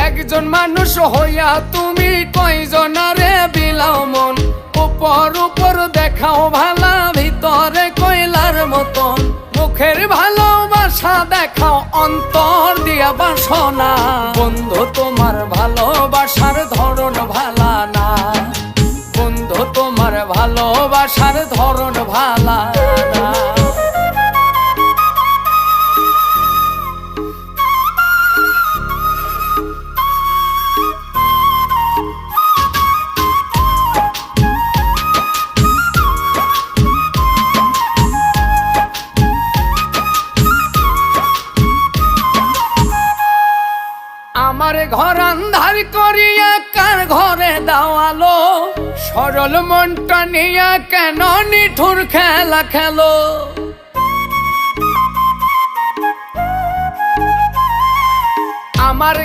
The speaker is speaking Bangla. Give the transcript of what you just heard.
একজন মানুষ হইয়া তুমি কয়জনারে বিলাও মন, উপর উপর দেখাও ভালা, ভিতরে কয়লার মতন। মুখের ভালোবাসা দেখাও, অন্তর দিয়া বাসনা। বন্ধু তোমার ভালোবাসার ধরন ভালা না, বন্ধু তোমার ভালোবাসার ধরন ভালা না। আমার ঘর আন্ধার করিয়া কার ঘরে দাওয়ালো, সরল মনটা নিয়া কেন নিঠুর খেলা খেলো। আমার